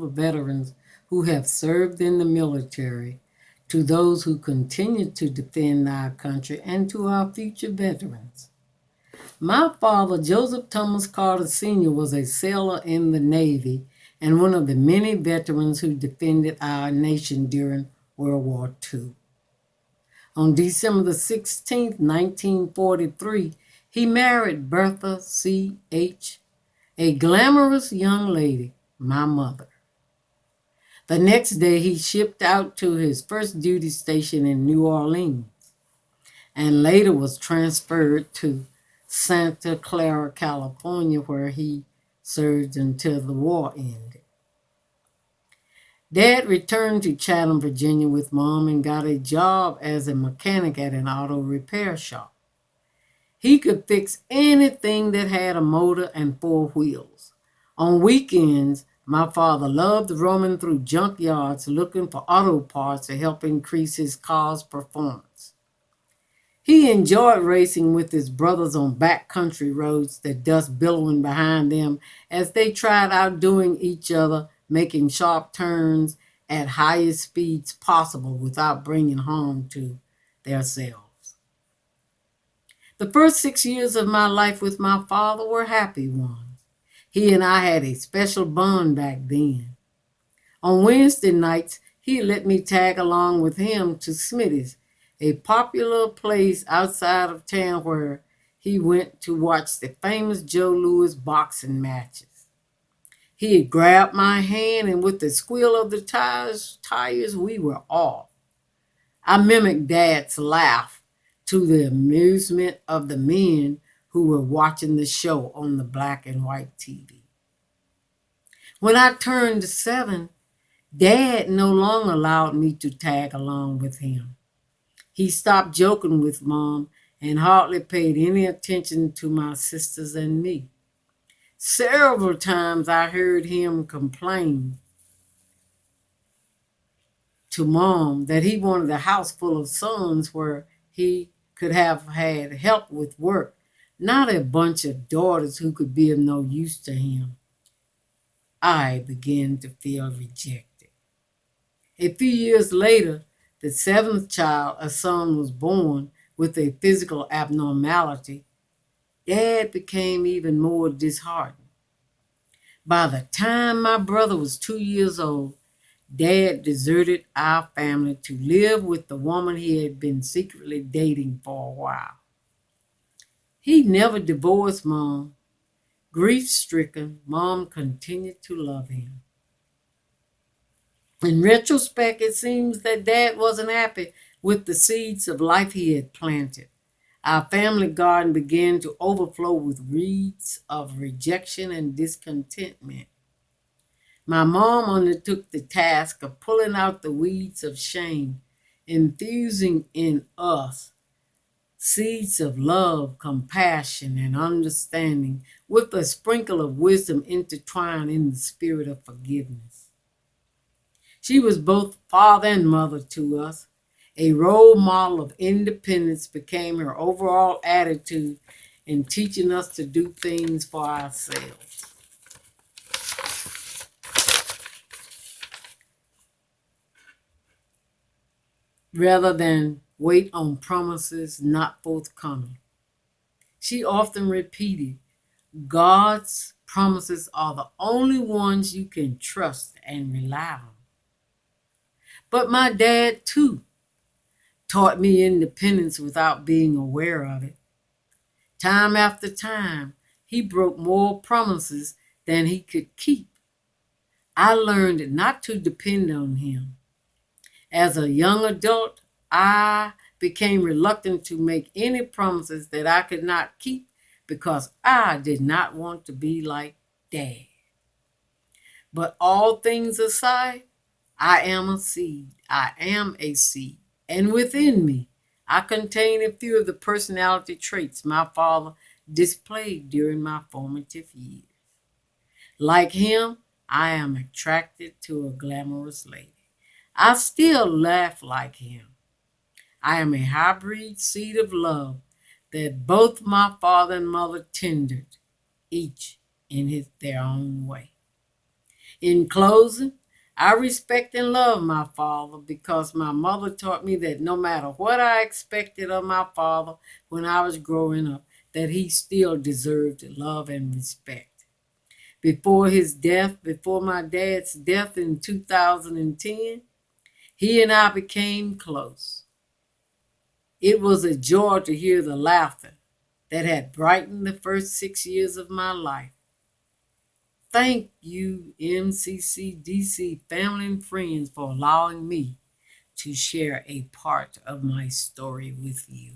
the veterans who have served in the military, to those who continue to defend our country, and to our future veterans. My father, Joseph Thomas Carter Sr., was a sailor in the Navy and one of the many veterans who defended our nation during World War II. On December the 16th, 1943, he married Bertha C. H., a glamorous young lady, my mother. The next day, he shipped out to his first duty station in New Orleans and later was transferred to Santa Clara, California, where he served until the war ended. Dad returned to Chatham, Virginia with Mom and got a job as a mechanic at an auto repair shop. He could fix anything that had a motor and four wheels. On weekends, my father loved roaming through junkyards looking for auto parts to help increase his car's performance. He enjoyed racing with his brothers on backcountry roads, the dust billowing behind them as they tried outdoing each other, making sharp turns at highest speeds possible without bringing harm to themselves. The first 6 years of my life with my father were happy ones. He and I had a special bond back then. On Wednesday nights, he let me tag along with him to Smitty's, a popular place outside of town where he went to watch the famous Joe Louis boxing matches. He'd grab my hand, and with the squeal of the tires, we were off. I mimicked Dad's laugh to the amusement of the men who were watching the show on the black and white TV. When I turned 7, Dad no longer allowed me to tag along with him. He stopped joking with Mom and hardly paid any attention to my sisters and me. Several times I heard him complain to Mom that he wanted a house full of sons where he could have had help with work, not a bunch of daughters who could be of no use to him. I began to feel rejected. A few years later, the 7th child, a son, was born with a physical abnormality. Dad became even more disheartened. By the time my brother was 2 years old, Dad deserted our family to live with the woman he had been secretly dating for a while. He never divorced Mom. Grief-stricken, Mom continued to love him. In retrospect, it seems that Dad wasn't happy with the seeds of life he had planted. Our family garden began to overflow with weeds of rejection and discontentment. My mom undertook the task of pulling out the weeds of shame, infusing in us seeds of love, compassion, and understanding, with a sprinkle of wisdom intertwined in the spirit of forgiveness. She was both father and mother to us. A role model of independence became her overall attitude in teaching us to do things for ourselves. Rather than wait on promises not forthcoming. She often repeated, God's promises are the only ones you can trust and rely on. But my dad, too, taught me independence without being aware of it. Time after time, he broke more promises than he could keep. I learned not to depend on him. As a young adult, I became reluctant to make any promises that I could not keep because I did not want to be like Dad. But all things aside, I am a seed. I am a seed. And within me, I contain a few of the personality traits my father displayed during my formative years. Like him, I am attracted to a glamorous lady. I still laugh like him. I am a hybrid seed of love that both my father and mother tendered, each in their own way. In closing, I respect and love my father because my mother taught me that no matter what I expected of my father when I was growing up, that he still deserved love and respect. Before his death, before my dad's death in 2010, he and I became close. It was a joy to hear the laughter that had brightened the first 6 years of my life. Thank you, MCCDC family and friends, for allowing me to share a part of my story with you.